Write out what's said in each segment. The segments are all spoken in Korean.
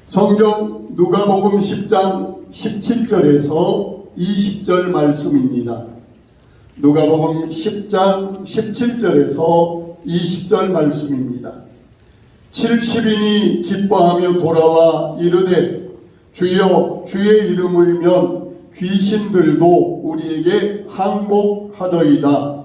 성경 누가복음 10장 17절에서 20절 말씀입니다. 누가복음 10장 17절에서 20절 말씀입니다. 70인이 기뻐하며 돌아와 이르되 주여 주의 이름을면 귀신들도 우리에게 항복하더이다.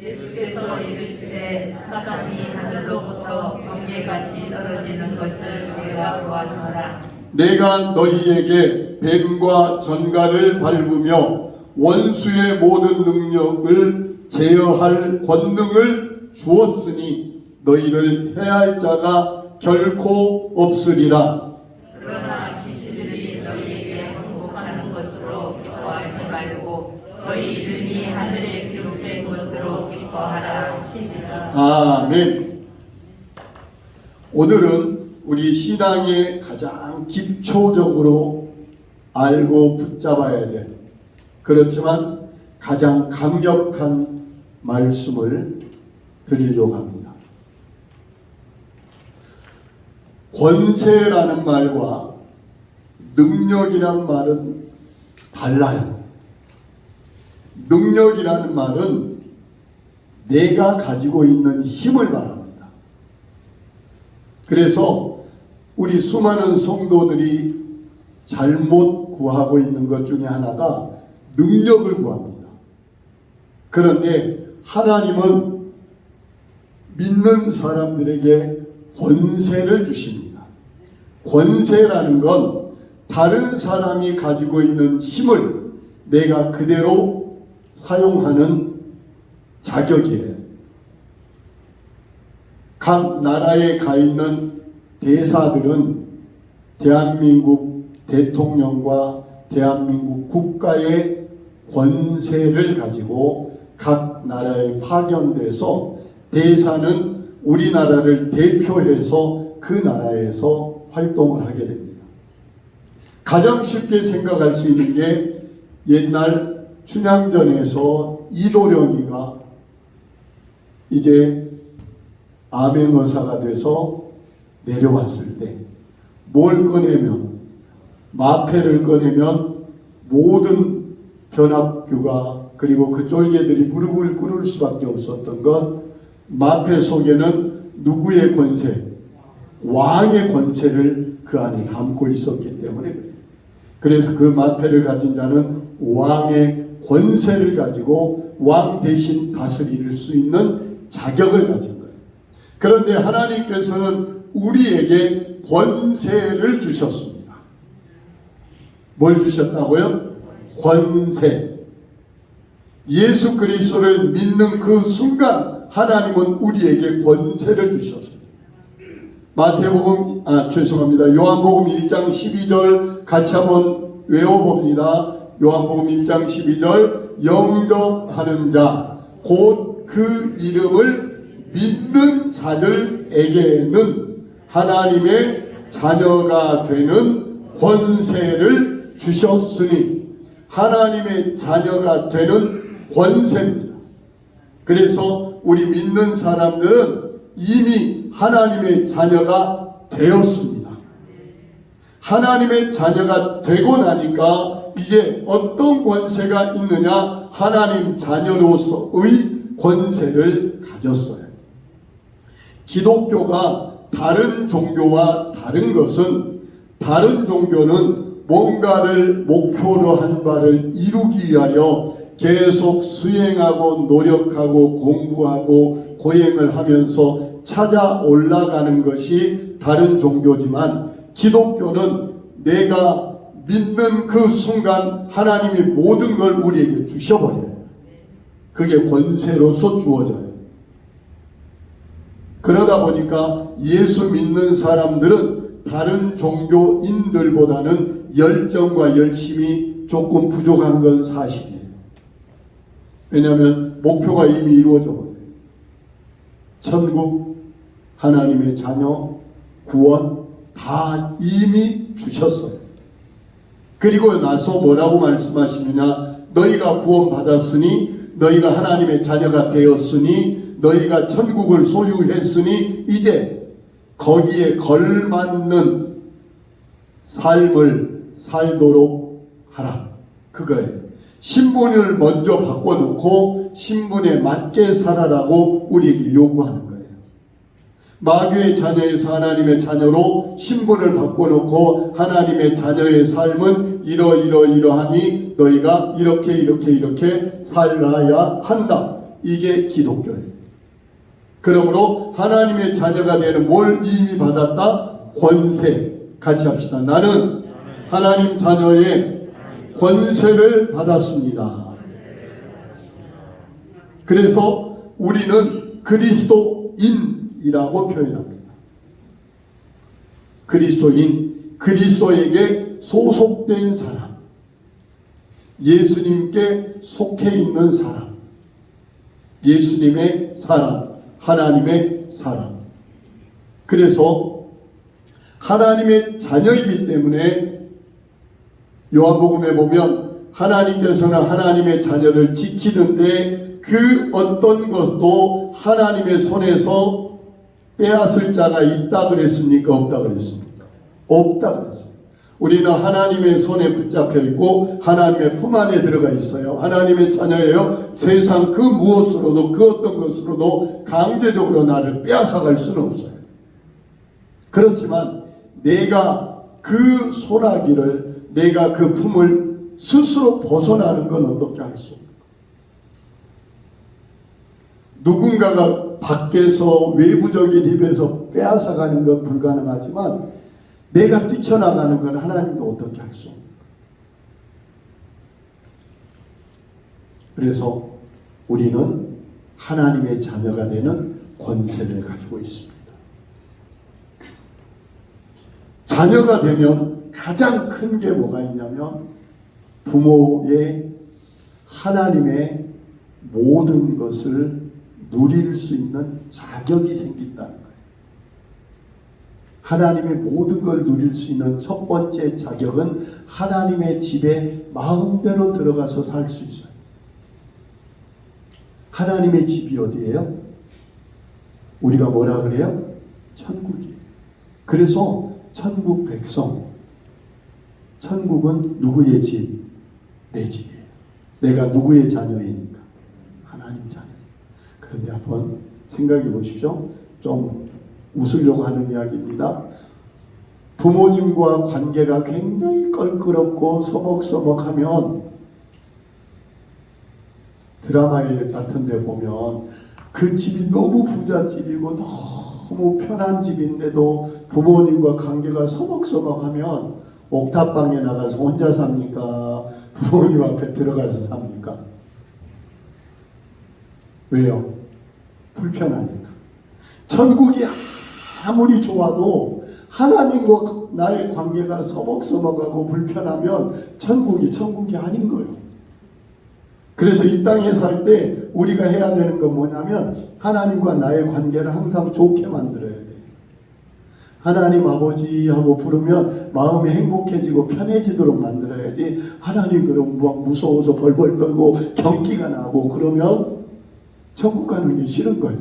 예수께서 이르시되 사단이 하늘로부터 번개같이 떨어지는 것을 내가 보았노라. 내가 너희에게 뱀과 전갈을 밟으며 원수의 모든 능력을 제어할 권능을 주었으니 너희를 해할 자가 결코 없으리라. 그러나 귀신들이 너희에게 항복하는 것으로 기뻐하지 말고 너희 이름이 하늘에 기록된 것으로 기뻐하라 하시니라. 아멘. 오늘은 우리 신앙의 가장 기초적으로 알고 붙잡아야 될, 그렇지만 가장 강력한 말씀을 드리려고 합니다. 권세라는 말과 능력이란 말은 달라요. 능력이라는 말은 내가 가지고 있는 힘을 말합니다. 그래서 우리 수많은 성도들이 잘못 구하고 있는 것 중에 하나가 능력을 구합니다. 그런데 하나님은 믿는 사람들에게 권세를 주십니다. 권세라는 건 다른 사람이 가지고 있는 힘을 내가 그대로 사용하는 자격이에요. 각 나라에 가 있는 대사들은 대한민국 대통령과 대한민국 국가의 권세를 가지고 각 나라에 파견돼서 대사는 우리나라를 대표해서 그 나라에서 활동을 하게 됩니다. 가장 쉽게 생각할 수 있는 게 옛날 춘향전에서 이도령이가 이제 암행어사가 돼서 내려왔을 때 뭘 꺼내면, 마패를 꺼내면 모든 변압규가 그리고 그 쫄개들이 무릎을 꿇을 수밖에 없었던 건 마패 속에는 누구의 권세? 왕의 권세를 그 안에 담고 있었기 때문에 그래요. 그래서 그 마패를 가진 자는 왕의 권세를 가지고 왕 대신 다스릴 수 있는 자격을 가진 거예요. 그런데 하나님께서는 우리에게 권세를 주셨습니다. 뭘 주셨다고요? 권세. 예수 그리스도를 믿는 그 순간 하나님은 우리에게 권세를 주셨습니다. 요한복음 1장 12절 같이 한번 외워봅니다. 요한복음 1장 12절 영접하는 자 곧 그 이름을 믿는 자들에게는 하나님의 자녀가 되는 권세를 주셨으니, 하나님의 자녀가 되는 권세입니다. 그래서 우리 믿는 사람들은 이미 하나님의 자녀가 되었습니다. 하나님의 자녀가 되고 나니까 이제 어떤 권세가 있느냐? 하나님 자녀로서의 권세를 가졌어요. 기독교가 다른 종교와 다른 것은, 다른 종교는 뭔가를 목표로 한 바를 이루기 위하여 계속 수행하고 노력하고 공부하고 고행을 하면서 찾아 올라가는 것이 다른 종교지만, 기독교는 내가 믿는 그 순간 하나님이 모든 걸 우리에게 주셔버려요. 그게 권세로서 주어져요. 그러다 보니까 예수 믿는 사람들은 다른 종교인들보다는 열정과 열심이 조금 부족한 건 사실이에요. 왜냐하면 목표가 이미 이루어져 버려요. 천국, 하나님의 자녀, 구원 다 이미 주셨어요. 그리고 나서 뭐라고 말씀하시느냐? 너희가 구원받았으니, 너희가 하나님의 자녀가 되었으니, 너희가 천국을 소유했으니 이제 거기에 걸맞는 삶을 살도록 하라. 그거예요. 신분을 먼저 바꿔놓고 신분에 맞게 살아라고 우리에게 요구하는 거예요. 마귀의 자녀에서 하나님의 자녀로 신분을 바꿔놓고 하나님의 자녀의 삶은 이러하니 너희가 이렇게 살아야 한다. 이게 기독교예요. 그러므로 하나님의 자녀가 되는 뭘 이미 받았다? 권세. 같이 합시다. 나는 하나님 자녀의 권세를 받았습니다. 그래서 우리는 그리스도인이라고 표현합니다. 그리스도인, 그리스도에게 소속된 사람, 예수님께 속해 있는 사람, 예수님의 사람, 하나님의 사람. 그래서 하나님의 자녀이기 때문에 요한복음에 보면 하나님께서는 하나님의 자녀를 지키는데 그 어떤 것도 하나님의 손에서 빼앗을 자가 있다 그랬습니까? 없다 그랬습니까? 없다 그랬습니다. 우리는 하나님의 손에 붙잡혀 있고 하나님의 품 안에 들어가 있어요. 하나님의 자녀예요. 세상 그 무엇으로도 그 어떤 것으로도 강제적으로 나를 빼앗아갈 수는 없어요. 그렇지만 내가 그 소나기를, 내가 그 품을 스스로 벗어나는 건 어떻게 할 수 없는 거예요. 누군가가 밖에서 외부적인 힘에서 빼앗아가는 건 불가능하지만 내가 뛰쳐나가는 건 하나님도 어떻게 할 수 없는 거예요. 그래서 우리는 하나님의 자녀가 되는 권세를 가지고 있습니다. 자녀가 되면 가장 큰 게 뭐가 있냐면 부모의 하나님의 모든 것을 누릴 수 있는 자격이 생긴다는 거예요. 하나님의 모든 걸 누릴 수 있는 첫 번째 자격은 하나님의 집에 마음대로 들어가서 살 수 있어요. 하나님의 집이 어디예요? 우리가 뭐라 그래요? 천국이에요. 그래서 천국 백성, 천국은 누구의 집? 내 집이에요. 내가 누구의 자녀이니까? 하나님 자녀. 그런데 한번 생각해 보십시오. 좀 웃으려고 하는 이야기입니다. 부모님과 관계가 굉장히 껄끄럽고 서먹서먹하면 드라마 같은 데 보면 그 집이 너무 부잣집이고 너무 편한 집인데도 부모님과 관계가 서먹서먹하면 옥탑방에 나가서 혼자 삽니까? 부모님 앞에 들어가서 삽니까? 왜요? 불편하니까. 천국이 아무리 좋아도 하나님과 나의 관계가 서먹서먹하고 불편하면 천국이 아닌 거예요. 그래서 이 땅에 살 때 우리가 해야 되는 건 뭐냐면 하나님과 나의 관계를 항상 좋게 만들어야 돼요. 하나님 아버지 하고 부르면 마음이 행복해지고 편해지도록 만들어야지. 하나님 그럼 무서워서 벌벌 떨고 경기가 나고 그러면 천국 가는 게 싫은 거예요.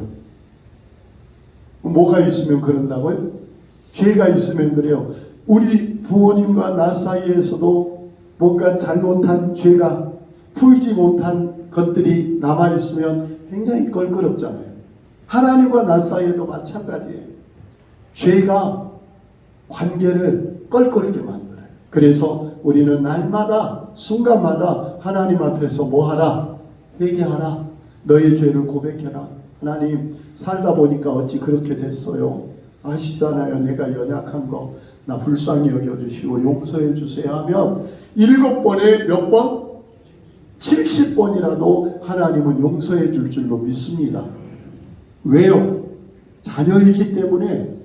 뭐가 있으면 그런다고요? 죄가 있으면 그래요. 우리 부모님과 나 사이에서도 뭔가 잘못한 죄가 풀지 못한 것들이 남아있으면 굉장히 껄끄럽잖아요. 하나님과 나 사이에도 마찬가지예요. 죄가 관계를 껄끄럽게 만들어요. 그래서 우리는 날마다 순간마다 하나님 앞에서 뭐하라? 회개하라. 너의 죄를 고백해라. 하나님 살다 보니까 어찌 그렇게 됐어요. 아시잖아요. 내가 연약한 거 나 불쌍히 여겨주시고 용서해 주세요 하면 7번에 몇 번? 70번이라도 하나님은 용서해 줄 줄로 믿습니다. 왜요? 자녀이기 때문에.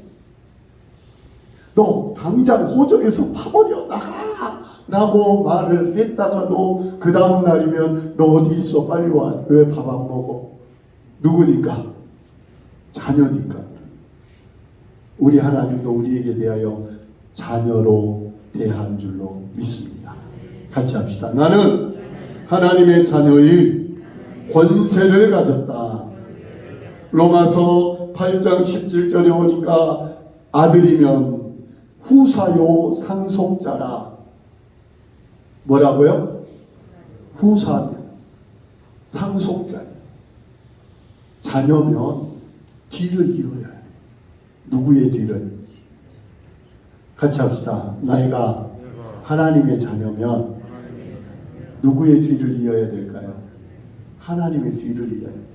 너 당장 호적에서 파버려 나가 라고 말을 했다가도 그 다음 날이면 너 어디 있어 빨리 와. 왜 밥 안 먹어? 누구니까? 자녀니까. 우리 하나님도 우리에게 대하여 자녀로 대한 줄로 믿습니다. 같이 합시다. 나는 하나님의 자녀의 권세를 가졌다. 로마서 8장 17절에 오니까 아들이면 후사요 상속자라. 뭐라고요? 후사면 상속자. 자녀면 뒤를 이어야 해. 누구의 뒤를? 같이 합시다. 나이가 하나님의 자녀면 누구의 뒤를 이어야 될까요? 하나님의 뒤를 이어야 돼요.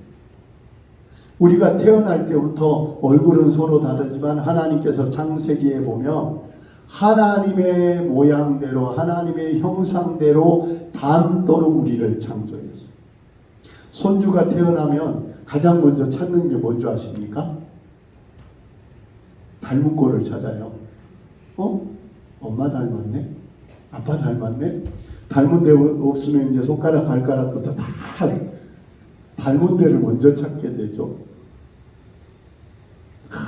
우리가 태어날 때부터 얼굴은 서로 다르지만 하나님께서 창세기에 보면 하나님의 모양대로 하나님의 형상대로 닮도록 우리를 창조했어요. 손주가 태어나면 가장 먼저 찾는 게 뭔지 아십니까? 닮은 꼴을 찾아요. 엄마 닮았네? 아빠 닮았네? 닮은 데 없으면 이제 손가락 발가락부터 다 닮은 데를 먼저 찾게 되죠.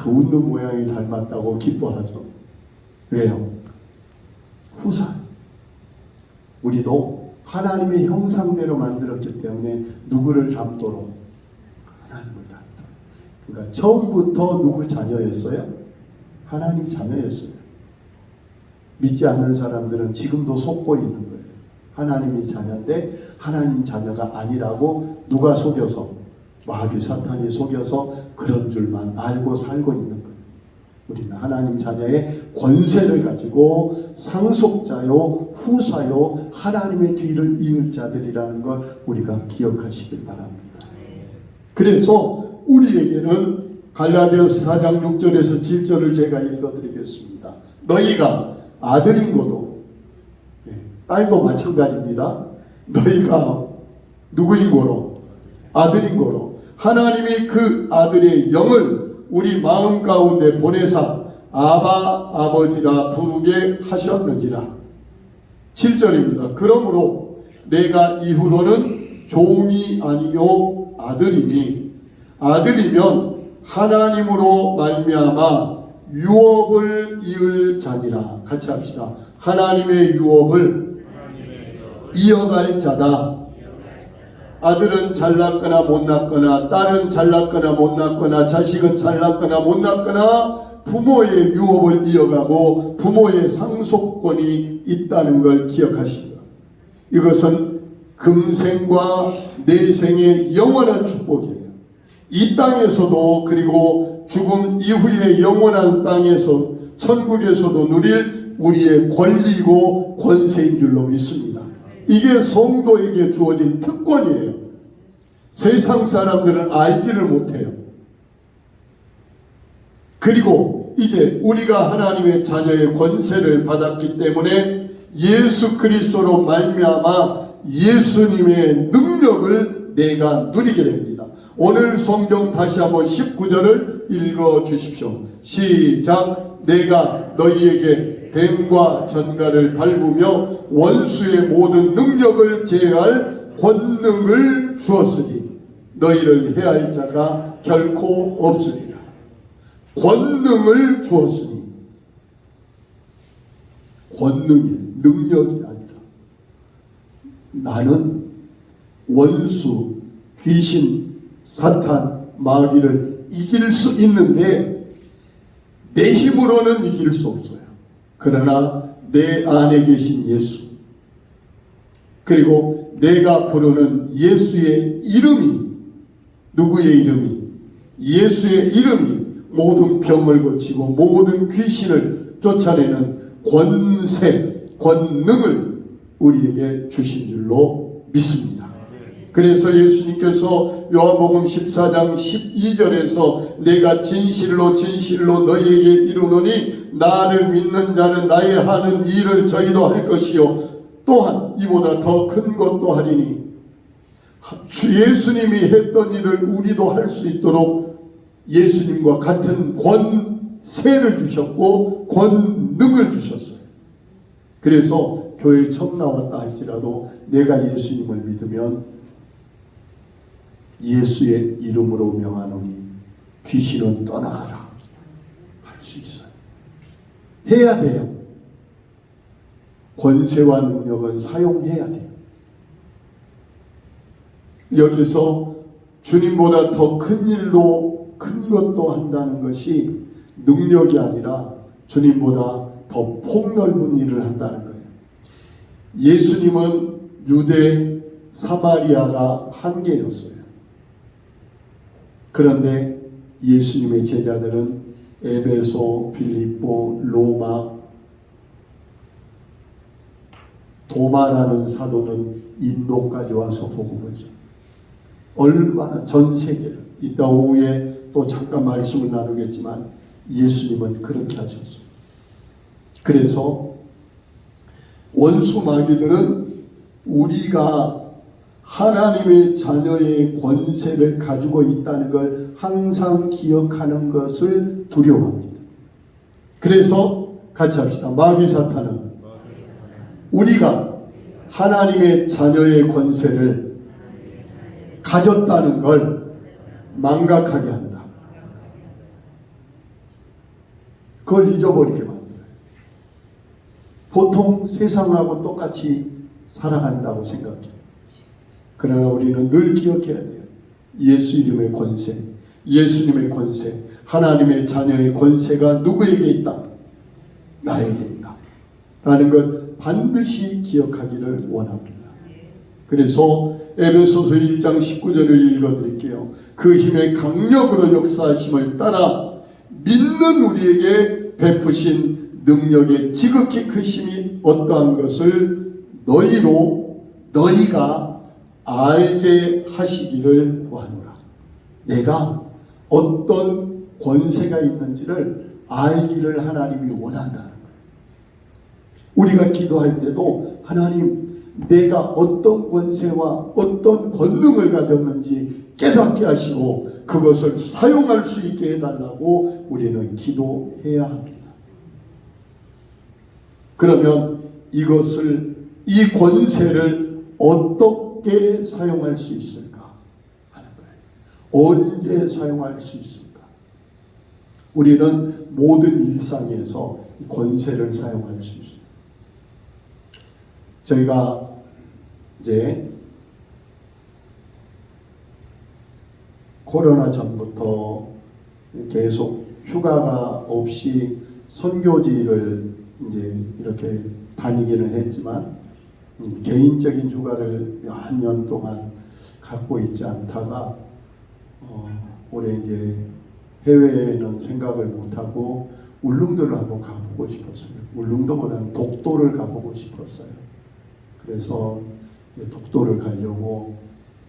웃는 모양이 닮았다고 기뻐하죠. 왜요? 후사. 우리도 하나님의 형상대로 만들었기 때문에 누구를 닮도록? 하나님을 닮도록. 그러니까 처음부터 누구 자녀였어요? 하나님 자녀였어요. 믿지 않는 사람들은 지금도 속고 있는 거예요. 하나님이 자녀인데 하나님 자녀가 아니라고 누가 속여서, 마귀 사탄이 속여서 그런 줄만 알고 살고 있는 거예요. 우리는 하나님 자녀의 권세를 가지고 상속자요 후사요 하나님의 뒤를 이을 자들이라는 걸 우리가 기억하시길 바랍니다. 그래서 우리에게는 갈라디아서 4장 6절에서 7절을 제가 읽어드리겠습니다. 너희가 아들인 거도 딸도 마찬가지입니다. 너희가 누구인 거로? 아들인 거로 하나님이 그 아들의 영을 우리 마음 가운데 보내사 아바 아버지라 부르게 하셨는지라. 7절입니다. 그러므로 내가 이후로는 종이 아니요 아들이니 아들이면 하나님으로 말미암아 유업을 이을 자니라. 같이 합시다. 하나님의 유업을 이어갈 자다. 아들은 잘났거나 못났거나 딸은 잘났거나 못났거나 자식은 잘났거나 못났거나 부모의 유업을 이어가고 부모의 상속권이 있다는 걸 기억하십니다. 이것은 금생과 내생의 영원한 축복이에요. 이 땅에서도 그리고 죽음 이후의 영원한 땅에서 천국에서도 누릴 우리의 권리고 권세인 줄로 믿습니다. 이게 성도에게 주어진 특권이에요. 세상 사람들은 알지를 못해요. 그리고 이제 우리가 하나님의 자녀의 권세를 받았기 때문에 예수 그리스도로 말미암아 예수님의 능력을 내가 누리게 됩니다. 오늘 성경 다시 한번 19절을 읽어 주십시오. 시작. 내가 너희에게 뱀과 전갈을 밟으며 원수의 모든 능력을 제어할 권능을 주었으니 너희를 해할 자가 결코 없으리라. 권능을 주었으니, 권능이 능력이 아니라 나는 원수, 귀신, 사탄, 마귀를 이길 수 있는데 내 힘으로는 이길 수 없어요. 그러나 내 안에 계신 예수, 그리고 내가 부르는 예수의 이름이, 누구의 이름이? 예수의 이름이 모든 병을 고치고 모든 귀신을 쫓아내는 권세, 권능을 우리에게 주신 줄로 믿습니다. 그래서 예수님께서 요한복음 14장 12절에서 내가 진실로 진실로 너희에게 이르노니 나를 믿는 자는 나의 하는 일을 저희도 할 것이요 또한 이보다 더 큰 것도 하리니, 주 예수님이 했던 일을 우리도 할 수 있도록 예수님과 같은 권세를 주셨고 권능을 주셨어요. 그래서 교회 처음 나왔다 할지라도 내가 예수님을 믿으면 예수의 이름으로 명하노니 귀신은 떠나가라 할 수 있어요. 해야 돼요. 권세와 능력은 사용해야 돼요. 여기서 주님보다 더 큰 일로 큰 것도 한다는 것이 능력이 아니라 주님보다 더 폭넓은 일을 한다는 거예요. 예수님은 유대 사마리아가 한계였어요. 그런데 예수님의 제자들은 에베소, 빌립보, 로마, 도마라는 사도는 인도까지 와서 복음을 전해요. 얼마나 전 세계를, 이따 오후에 또 잠깐 말씀을 나누겠지만 예수님은 그렇게 하셨어요. 그래서 원수 마귀들은 우리가 하나님의 자녀의 권세를 가지고 있다는 걸 항상 기억하는 것을 두려워합니다. 그래서 같이 합시다. 마귀 사탄은 우리가 하나님의 자녀의 권세를 가졌다는 걸 망각하게 한다. 그걸 잊어버리게 만들어요. 보통 세상하고 똑같이 살아간다고 생각해요. 그러나 우리는 늘 기억해야 돼요. 예수 이름의 권세, 예수님의 권세, 하나님의 자녀의 권세가 누구에게 있다? 나에게 있다. 라는 걸 반드시 기억하기를 원합니다. 그래서 에베소서 1장 19절을 읽어드릴게요. 그 힘의 강력으로 역사하심을 따라 믿는 우리에게 베푸신 능력의 지극히 크심이 어떠한 것을 너희가 알게 하시기를 구하노라. 내가 어떤 권세가 있는지를 알기를 하나님이 원한다는 거예요. 우리가 기도할 때도 하나님, 내가 어떤 권세와 어떤 권능을 가졌는지 깨닫게 하시고 그것을 사용할 수 있게 해달라고 우리는 기도해야 합니다. 그러면 이 권세를 어떻게 사용할 수 있을까 하는 거예요. 언제 사용할 수 있을까? 우리는 모든 일상에서 이 권세를 사용할 수 있습니다. 저희가 이제 코로나 전부터 계속 휴가가 없이 선교지를 이제 이렇게 다니기는 했지만 개인적인 휴가를 몇 년 동안 갖고 있지 않다가 올해 이제 해외에는 생각을 못하고 울릉도를 한번 가보고 싶었어요. 울릉도보다는 독도를 가보고 싶었어요. 그래서 독도를 가려고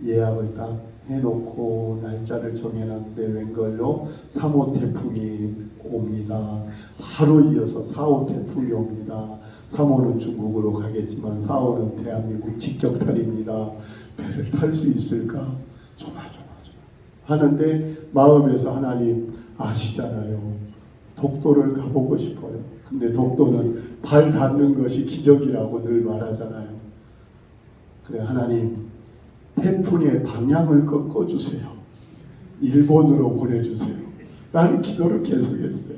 예약을 딱 해놓고 날짜를 정해놨는데 웬걸로 3호 태풍이 옵니다. 바로 이어서 4호 태풍이 옵니다. 3호는 중국으로 가겠지만 4호는 대한민국 직격탄입니다. 배를 탈 수 있을까? 조마조마 하는데 마음에서 하나님 아시잖아요. 독도를 가보고 싶어요. 근데 독도는 발 닿는 것이 기적이라고 늘 말하잖아요. 그래, 하나님 태풍의 방향을 꺾어주세요. 일본으로 보내주세요. 라는 기도를 계속했어요.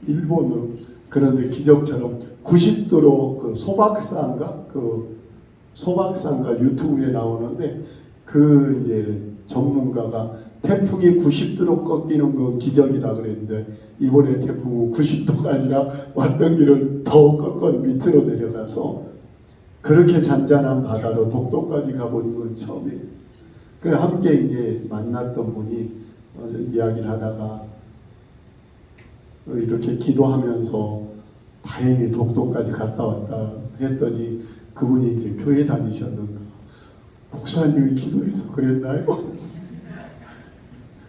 일본으로. 그런데 기적처럼 90도로 그 소박산가 유튜브에 나오는데 그 이제 전문가가 태풍이 90도로 꺾이는 건 기적이다 그랬는데 이번에 태풍은 90도가 아니라 왔던 길을 더 꺾어 밑으로 내려가서 그렇게 잔잔한 바다로 독도까지 가본 건 처음이에요. 그래 함께 이제 만났던 분이 이야기를 하다가 이렇게 기도하면서 다행히 독도까지 갔다 왔다 했더니 그분이 이제 교회 다니셨는가? 목사님이 기도해서 그랬나요?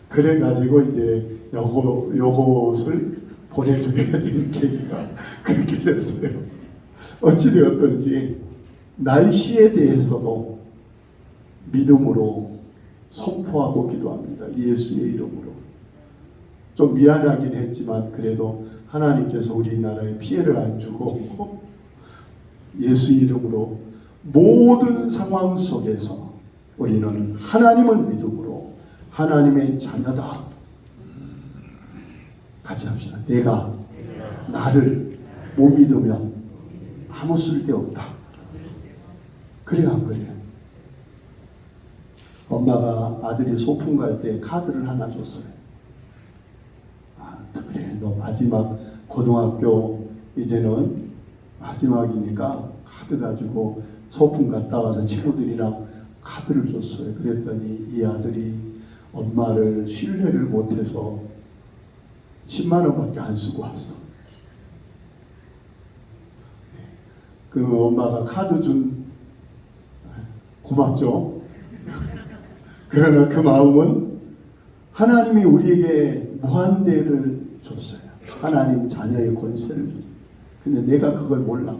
그래가지고 이제 요것을 보내주게 된 계기가 그렇게 됐어요. 어찌되었든지 날씨에 대해서도 믿음으로 선포하고 기도합니다. 예수의 이름으로. 좀 미안하긴 했지만 그래도 하나님께서 우리나라에 피해를 안 주고 예수 이름으로 모든 상황 속에서 우리는 하나님을 믿음으로 하나님의 자녀다. 같이 합시다. 내가 나를 못 믿으면 아무 쓸데없다. 그래요, 안 그래요? 엄마가 아들이 소풍 갈 때 카드를 하나 줬어요. 그래, 너 마지막 고등학교 이제는 마지막이니까 카드 가지고 소풍 갔다 와서 친구들이랑 카드를 줬어요. 그랬더니 이 아들이 엄마를 신뢰를 못해서 10만 원밖에 안 쓰고 왔어. 그 엄마가 카드 준 고맙죠. 그러나 그 마음은 하나님이 우리에게 무한대를 줬어요. 하나님 자녀의 권세를 줬어요. 근데 내가 그걸 몰라.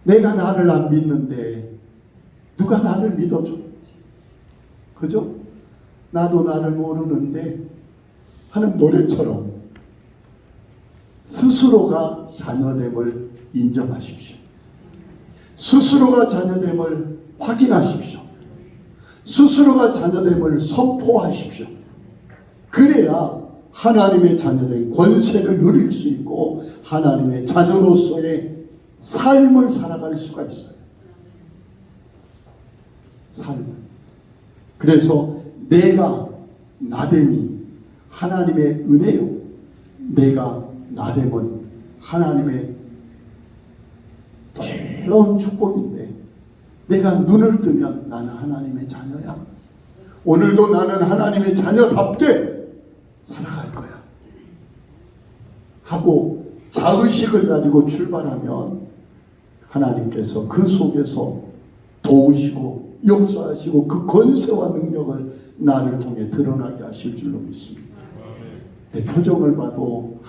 내가 나를 안 믿는데 누가 나를 믿어줘? 그죠? 나도 나를 모르는데 하는 노래처럼 스스로가 자녀됨을 인정하십시오. 스스로가 자녀됨을 확인하십시오. 스스로가 자녀됨을 선포하십시오. 그래야 하나님의 자녀된 권세를 누릴 수 있고 하나님의 자녀로서의 삶을 살아갈 수가 있어요. 삶을. 그래서 내가 나됨이 하나님의 은혜요. 내가 나됨은 하나님의 놀라운 축복인데 내가 눈을 뜨면 나는 하나님의 자녀야. 오늘도 나는 하나님의 자녀답게 살아갈 거야 하고 자의식을 가지고 출발하면 하나님께서 그 속에서 도우시고 역사하시고 그 권세와 능력을 나를 통해 드러나게 하실 줄로 믿습니다. 내 표정을 봐도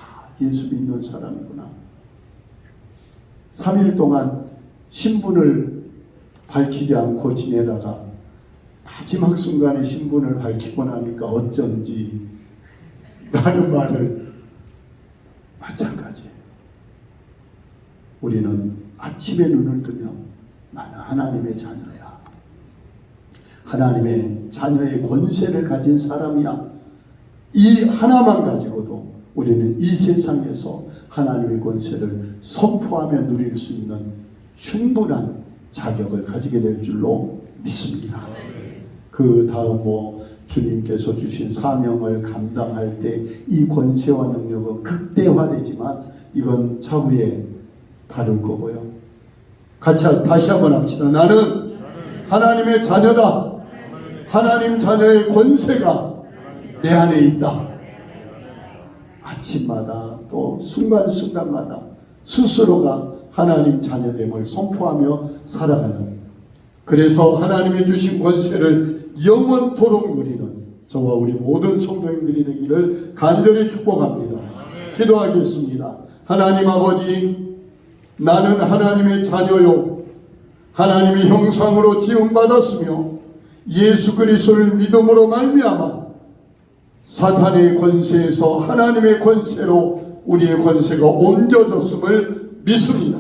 예수 믿는 사람이구나. 3일 동안 신분을 밝히지 않고 지내다가 마지막 순간에 신분을 밝히고 나니까 어쩐지 라는 말을 마찬가지예요. 우리는 아침에 눈을 뜨면 나는 하나님의 자녀야. 하나님의 자녀의 권세를 가진 사람이야. 이 하나만 가지고도 우리는 이 세상에서 하나님의 권세를 선포하며 누릴 수 있는 충분한 자격을 가지게 될 줄로 믿습니다. 그 다음 주님께서 주신 사명을 감당할 때 이 권세와 능력은 극대화되지만 이건 차후에 다룰 거고요. 같이 다시 한번 합시다. 나는 하나님의 자녀다. 하나님 자녀의 권세가 내 안에 있다. 아침마다 또 순간순간마다 스스로가 하나님 자녀됨을 선포하며 살아가는, 그래서 하나님이 주신 권세를 영원토록 누리는 저와 우리 모든 성도님들이 되기를 간절히 축복합니다. 기도하겠습니다. 하나님 아버지, 나는 하나님의 자녀요 하나님의 형상으로 지음받았으며 예수 그리스도를 믿음으로 말미암아 사탄의 권세에서 하나님의 권세로 우리의 권세가 옮겨졌음을 믿습니다.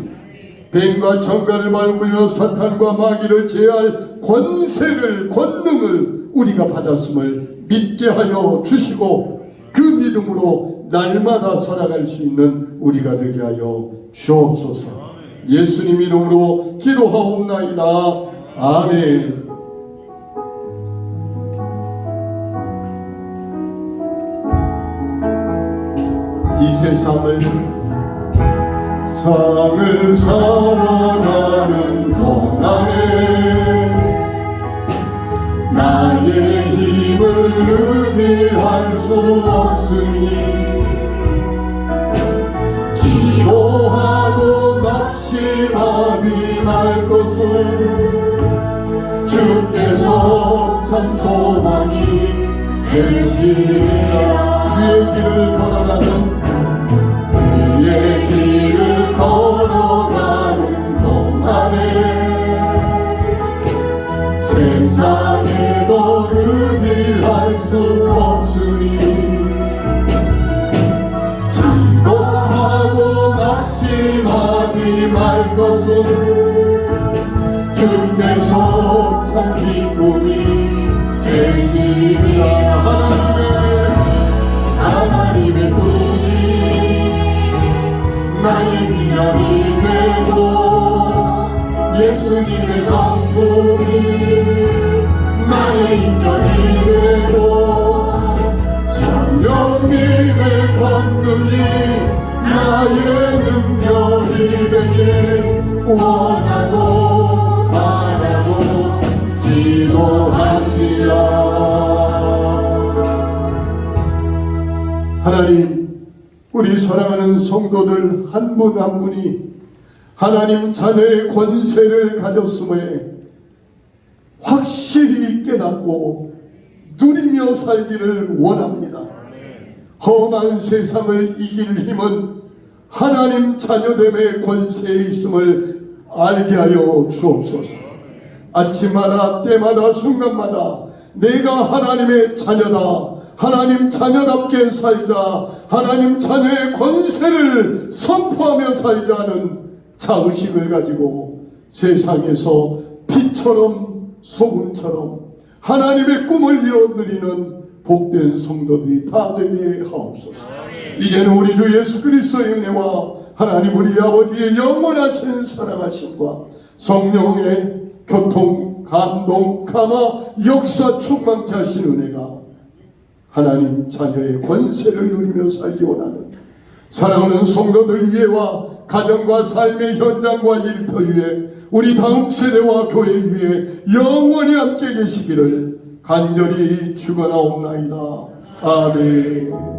뱀과 정갈을 밟으며 사탄과 마귀를 제할 권세를, 권능을 우리가 받았음을 믿게 하여 주시고 그 믿음으로 날마다 살아갈 수 있는 우리가 되게 하여 주옵소서. 예수님 이름으로 기도하옵나이다. 아멘. 이 세상을 살아가는 동안에 나의 힘을 의지할 수 없으니 기도하고 낙심하지 말 것을 주께서 참 소망이 되시리라. 주의 길을 걸어가는 주의 길을 걸어가는 동안에 세상에 더 의지할 수 없으니 기도하고 낙심하지 말 것은 주께서 참 기쁨이 되시리라. 하나님의 꿈이 나의 미련이 되고 예수님의 성품이 나의 인격이 되고 성령님의 권능이 나의 능력이 되길 원하고 바라고 기도합니다. 하나님, 우리 사랑하는 성도들 한 분 한 분이 하나님 자녀의 권세를 가졌음에 확실히 깨닫고 누리며 살기를 원합니다. 험한 세상을 이길 힘은 하나님 자녀됨의 권세에 있음을 알게 하여 주옵소서. 아침마다 때마다 순간마다 내가 하나님의 자녀다, 하나님 자녀답게 살자, 하나님 자녀의 권세를 선포하며 살자는 자의식을 가지고 세상에서 빛처럼 소금처럼 하나님의 꿈을 이뤄드리는 복된 성도들이 다 되게 하옵소서. 이제는 우리 주 예수 그리스도의 은혜와 하나님 우리 아버지의 영원하신 사랑하심과 성령의 교통, 감동, 감화, 역사 충만케 하신 은혜가 하나님 자녀의 권세를 누리며 살기 원하는 사랑하는 성도들 위에와 가정과 삶의 현장과 일터 위에 우리 다음 세대와 교회 위에 영원히 함께 계시기를 간절히 축원하옵나이다. 아멘.